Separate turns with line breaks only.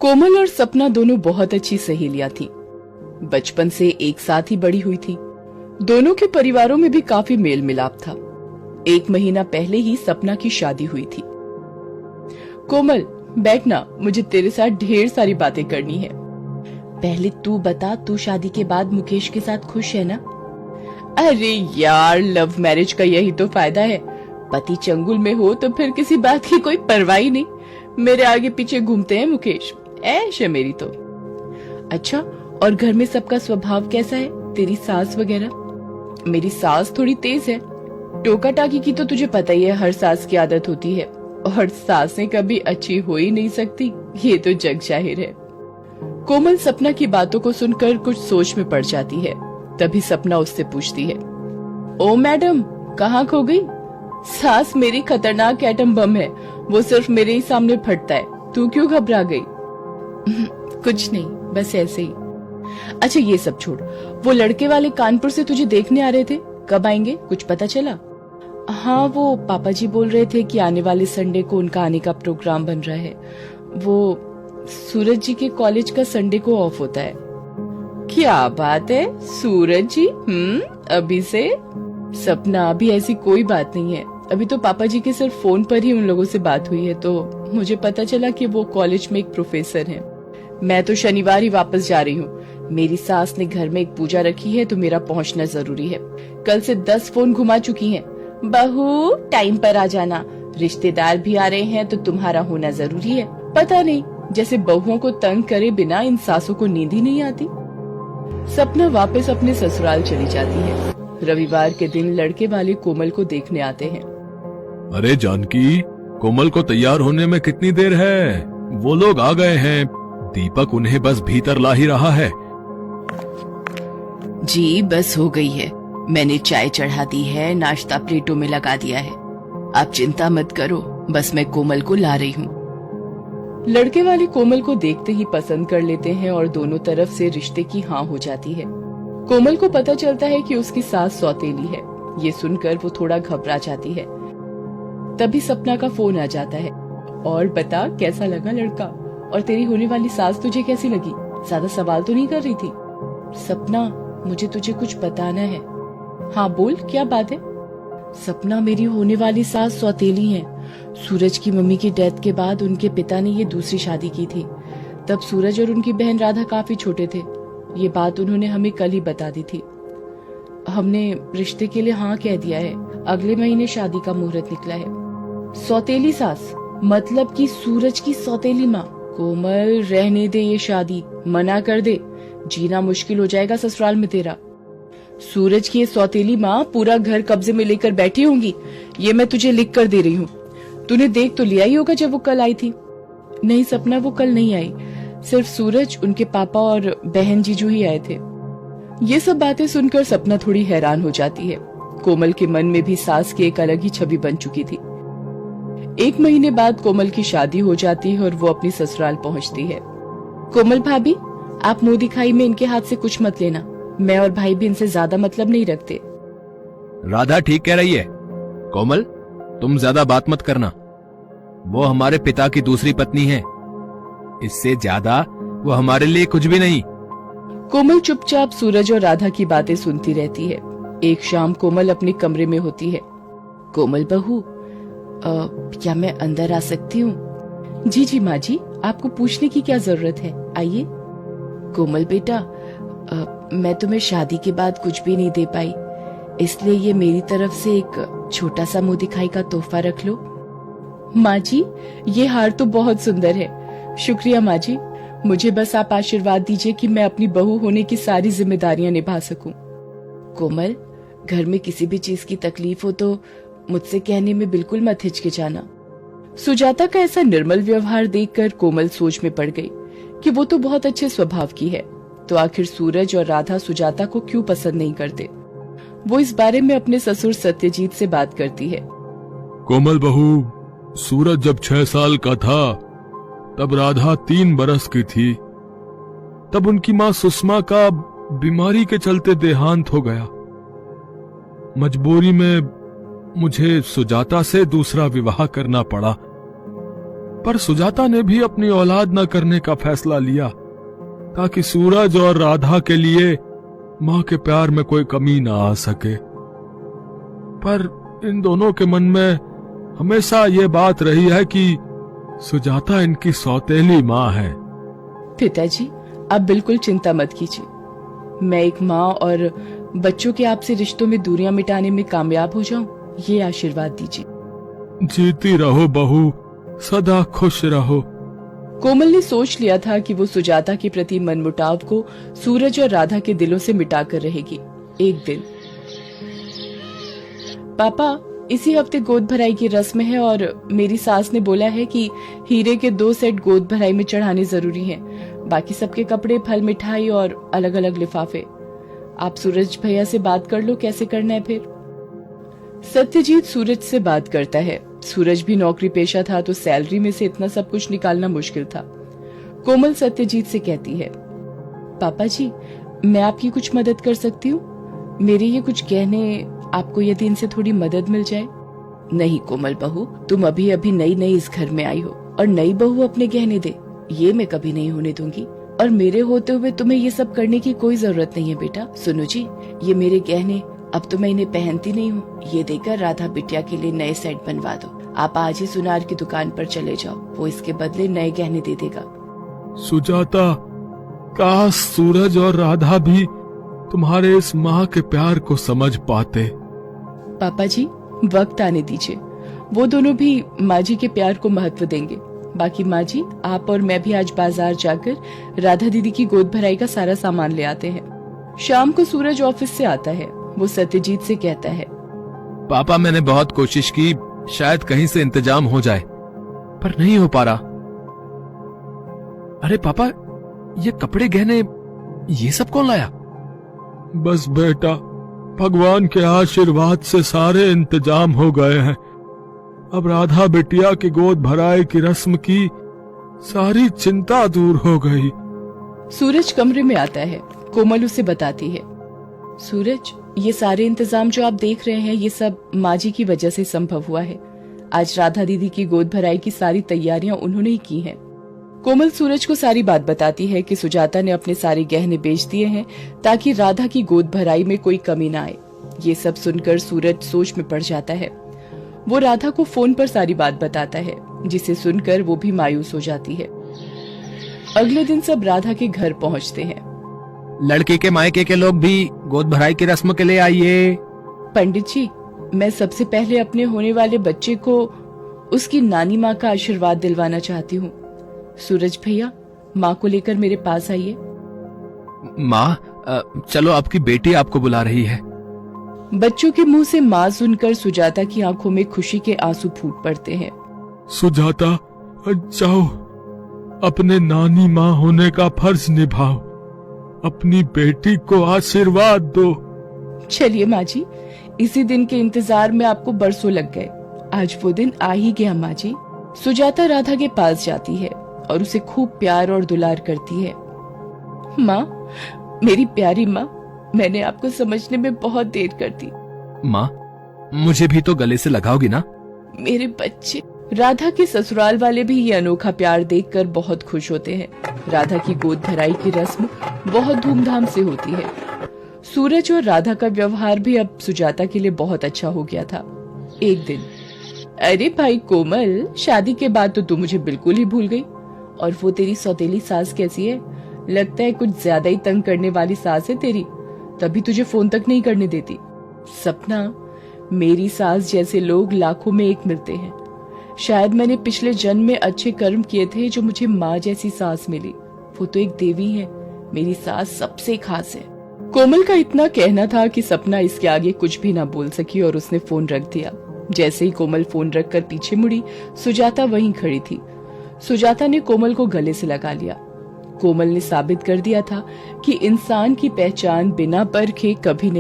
कोमल और सपना दोनों बहुत अच्छी सहेलियां थीं। बचपन से एक साथ ही बड़ी हुई थी। दोनों के परिवारों में भी काफी मेल मिलाप था। 1 महीना पहले ही सपना की शादी हुई थी। कोमल बैठना, मुझे तेरे साथ ढेर सारी बातें करनी है।
पहले तू बता, तू शादी के बाद मुकेश के साथ खुश है ना?
अरे यार, लव मैरिज का यही तो फायदा है। पति चंगुल में हो तो फिर किसी बात की कोई परवाह ही नहीं। मेरे आगे पीछे घूमते हैं मुकेश, ऐश है मेरी तो।
अच्छा, और घर में सबका स्वभाव कैसा है, तेरी सास वगैरह?
मेरी सास थोड़ी तेज है। टोका टाकी की तो तुझे पता ही है, हर सास की आदत होती है, और सासें कभी अच्छी हो ही नहीं सकती, ये तो जग जाहिर है। कोमल सपना की बातों को सुनकर कुछ सोच में पड़ जाती है। तभी सपना उससे पूछती है, ओ मैडम, कहाँ खो गई? सास मेरी खतरनाक एटम बम है, वो सिर्फ मेरे ही सामने फटता है। तू क्यों घबरा गई?
कुछ नहीं, बस ऐसे ही।
अच्छा ये सब छोड़, वो लड़के वाले कानपुर से तुझे देखने आ रहे थे, कब आएंगे, कुछ पता चला?
हाँ, वो पापा जी बोल रहे थे कि आने वाले संडे को उनका आने का प्रोग्राम बन रहा है। वो सूरज जी के कॉलेज का संडे को ऑफ होता है।
क्या बात है, सूरज जी? अभी से?
सपना, अभी ऐसी कोई बात नहीं है। अभी तो पापा जी के सिर्फ फोन पर ही उन लोगों से बात हुई है, तो मुझे पता चला कि वो कॉलेज में एक प्रोफेसर हैं।
मैं तो शनिवार ही वापस जा रही हूँ। मेरी सास ने घर में एक पूजा रखी है, तो मेरा पहुँचना जरूरी है। कल से 10 फोन घुमा चुकी हैं। बहू टाइम पर आ जाना, रिश्तेदार भी आ रहे हैं तो तुम्हारा होना जरूरी है। पता नहीं, जैसे बहुओं को तंग करे बिना इन सासों को नींद ही नहीं आती। सपना वापस अपने ससुराल चली जाती है। रविवार के दिन लड़के वाले कोमल को देखने आते हैं।
अरे जानकी, कोमल को तैयार होने में कितनी देर है? वो लोग आ गए हैं, दीपक उन्हें बस भीतर ला ही रहा है।
जी बस हो गई है, मैंने चाय चढ़ा दी है, नाश्ता प्लेटों में लगा दिया है। आप चिंता मत करो, बस मैं कोमल को ला रही हूँ।
लड़के वाले कोमल को देखते ही पसंद कर लेते हैं और दोनों तरफ से रिश्ते की हाँ हो जाती है। कोमल को पता चलता है कि उसकी सास सौतेली है। ये सुनकर वो थोड़ा घबरा जाती है। तभी सपना का फोन आ जाता है। और बता, कैसा लगा लड़का? और तेरी होने वाली सास तुझे कैसी लगी? ज्यादा सवाल तो नहीं कर रही थी?
सपना, मुझे तुझे कुछ बताना है।
हाँ बोल, क्या बात है?
सपना, मेरी होने वाली सास सौतेली हैं। सूरज की मम्मी की डेथ के बाद उनके पिता ने ये दूसरी शादी की थी। तब सूरज और उनकी बहन राधा काफी छोटे थे। ये बात उन्होंने हमें कल ही बता दी थी। हमने रिश्ते के लिए हाँ कह दिया है। अगले महीने शादी का मुहूर्त निकला है।
सौतेली सास मतलब कि सूरज की सौतेली माँ? कोमल, रहने दे ये शादी, मना कर दे, जीना मुश्किल हो जाएगा ससुराल में तेरा। सूरज की ये सौतेली माँ पूरा घर कब्जे में लेकर बैठी होंगी, ये मैं तुझे लिख कर दे रही हूँ। तूने देख तो लिया ही होगा जब वो कल आई थी।
नहीं सपना, वो कल नहीं आई, सिर्फ सूरज, उनके पापा और बहन जीजू ही आए थे।
ये सब बातें सुनकर सपना थोड़ी हैरान हो जाती है। कोमल के मन में भी सास की एक अलग ही छवि बन चुकी थी। 1 महीने बाद कोमल की शादी हो जाती है और वो अपनी ससुराल पहुंचती है।
कोमल भाभी, आप मुंह दिखाई में इनके हाथ से कुछ मत लेना। मैं और भाई भी इनसे ज्यादा मतलब नहीं रखते।
राधा ठीक कह रही है। कोमल, तुम ज्यादा बात मत करना। वो हमारे पिता की दूसरी पत्नी है, इससे ज्यादा वो हमारे लिए कुछ भी नहीं।
कोमल चुपचाप सूरज और राधा की बातें सुनती रहती है। एक शाम कोमल अपने कमरे में होती है।
कोमल बहू, क्या मैं अंदर आ सकती हूँ?
जी जी माँ जी, आपको पूछने की क्या जरूरत है, आइए।
कोमल बेटा, मैं तुम्हें शादी के बाद कुछ भी नहीं दे पाई, इसलिए ये मेरी तरफ से एक छोटा सा मुंह दिखाई का तोहफा रख लो।
माँ जी, ये हार तो बहुत सुंदर है। शुक्रिया माँ जी, मुझे बस आप आशीर्वाद दीजिए कि मैं अपनी बहू होने की सारी जिम्मेदारियां निभा सकूं।
कोमल, घर में किसी भी चीज की तकलीफ हो तो मुझसे कहने में बिल्कुल मत हिचकिचाना।
सुजाता का ऐसा निर्मल व्यवहार देखकर कोमल सोच में पड़ गई कि वो तो बहुत अच्छे स्वभाव की है, तो आखिर सूरज और राधा सुजाता को क्यों पसंद नहीं करते। वो इस बारे में अपने ससुर सत्यजीत से बात करती है।
कोमल बहू, सूरज जब 6 साल का था तब राधा 3 बरस की थी। तब उनकी माँ सुषमा का बीमारी के चलते देहांत हो गया। मजबूरी में मुझे सुजाता से दूसरा विवाह करना पड़ा। पर सुजाता ने भी अपनी औलाद न करने का फैसला लिया ताकि सूरज और राधा के लिए माँ के प्यार में कोई कमी ना आ सके। पर इन दोनों के मन में हमेशा ये बात रही है कि सुजाता इनकी सौतेली माँ है।
पिताजी, आप बिल्कुल चिंता मत कीजिए। मैं एक माँ और बच्चों के आपसे रिश्तों में दूरियां मिटाने में कामयाब हो जाऊं, ये आशीर्वाद दीजिए।
जीती रहो बहू, सदा खुश रहो।
कोमल ने सोच लिया था कि वो सुजाता के प्रति मनमुटाव को सूरज और राधा के दिलों से मिटाकर रहेगी। एक दिन, पापा, इसी हफ्ते गोद भराई की रस्म है और मेरी सास ने बोला है कि हीरे के 2 सेट गोद भराई में चढ़ाने जरूरी हैं। बाकी सबके कपड़े, फल, मिठाई और अलग अलग लिफाफे। आप सूरज भैया से बात कर लो कैसे करना है फिर। सत्यजीत सूरज से बात करता है। सूरज भी नौकरी पेशा था तो सैलरी में से इतना सब कुछ निकालना मुश्किल था। कोमल सत्यजीत से कहती है, पापा जी, मैं आपकी कुछ मदद कर सकती हूँ? मेरे ये कुछ गहने, आपको यदि इनसे थोड़ी मदद मिल जाए। नहीं कोमल बहू, तुम अभी अभी नई नई इस घर में आई हो और नई बहू अपने गहने दे, ये मैं कभी नहीं होने दूंगी। और मेरे होते हुए तुम्हें ये सब करने की कोई जरूरत नहीं है बेटा। सुनो जी, ये मेरे गहने, अब तो मैं इन्हें पहनती नहीं हूँ, ये देकर राधा बिटिया के लिए नए सेट बनवा दो। आप आज ही सुनार की दुकान पर चले जाओ, वो इसके बदले नए गहने दे देगा।
सुजाता, काश सूरज और राधा भी तुम्हारे इस माँ के प्यार को समझ पाते।
पापा जी, वक्त आने दीजिए, वो दोनों भी माँ जी के प्यार को महत्व देंगे। बाकी माँ जी, आप और मैं भी आज बाजार जाकर राधा दीदी की गोद भराई का सारा सामान ले आते हैं। शाम को सूरज ऑफिस से आता है। वो सत्यजीत से कहता है,
पापा, मैंने बहुत कोशिश की, शायद कहीं से इंतजाम हो जाए, पर नहीं हो पा रहा। अरे पापा, ये कपड़े, गहने, ये सब कौन लाया?
बस बेटा, भगवान के आशीर्वाद से सारे इंतजाम हो गए हैं। अब राधा बिटिया की गोद भराई की रस्म की सारी चिंता दूर हो गई।
सूरज कमरे में आता है। कोमल उसे बताती है, सूरज, ये सारे इंतजाम जो आप देख रहे हैं, ये सब माँ जी की वजह से संभव हुआ है। आज राधा दीदी की गोद भराई की सारी तैयारियां उन्होंने ही की हैं। कोमल सूरज को सारी बात बताती है कि सुजाता ने अपने सारे गहने बेच दिए हैं ताकि राधा की गोद भराई में कोई कमी ना आए। ये सब सुनकर सूरज सोच में पड़ जाता है। वो राधा को फोन पर सारी बात बताता है, जिसे सुनकर वो भी मायूस हो जाती है। अगले दिन सब राधा के घर पहुंचते हैं।
लड़के के मायके के लोग भी गोद भराई की रस्म के लिए आइए।
पंडित जी, मैं सबसे पहले अपने होने वाले बच्चे को उसकी नानी माँ का आशीर्वाद दिलवाना चाहती हूँ। सूरज भैया, माँ को लेकर मेरे पास आइए।
माँ, चलो, आपकी बेटी आपको बुला रही है।
बच्चों के मुंह से माँ सुनकर सुजाता की आंखों में खुशी के आंसू फूट पड़ते हैं।
सुजाता, जाओ, अपने नानी माँ होने का फर्ज निभाओ, अपनी बेटी को आशीर्वाद दो।
चलिए माँ जी, इसी दिन के इंतजार में आपको बरसों लग गए, आज वो दिन आ ही गया माँ जी। सुजाता राधा के पास जाती है और उसे खूब प्यार और दुलार करती है। माँ, मेरी प्यारी माँ, मैंने आपको समझने में बहुत देर कर दी।
माँ, मुझे भी तो गले से लगाओगी ना?
मेरे बच्चे। राधा के ससुराल वाले भी ये अनोखा प्यार देखकर बहुत खुश होते हैं। राधा की गोद भराई की रस्म बहुत धूमधाम से होती है। सूरज और राधा का व्यवहार भी अब सुजाता के लिए बहुत अच्छा हो गया था। एक दिन, अरे भाई कोमल, शादी के बाद तो तू मुझे बिल्कुल ही भूल गई। और वो तेरी सौतेली सास कैसी है? लगता है कुछ ज्यादा ही तंग करने वाली सास है तेरी, तभी तुझे फोन तक नहीं करने देती। सपना, मेरी सास जैसे लोग लाखों में एक मिलते हैं। शायद मैंने पिछले जन्म में अच्छे कर्म किए थे जो मुझे माँ जैसी सास मिली। वो तो एक देवी है, मेरी सास सबसे खास है। कोमल का इतना कहना था कि सपना इसके आगे कुछ भी ना बोल सकी और उसने फोन रख दिया। जैसे ही कोमल फोन रखकर पीछे मुड़ी, सुजाता वहीं खड़ी थी। सुजाता ने कोमल को गले से लगा लिया। कोमल ने साबित कर दिया था कि इंसान की पहचान बिना परखे कभी नहीं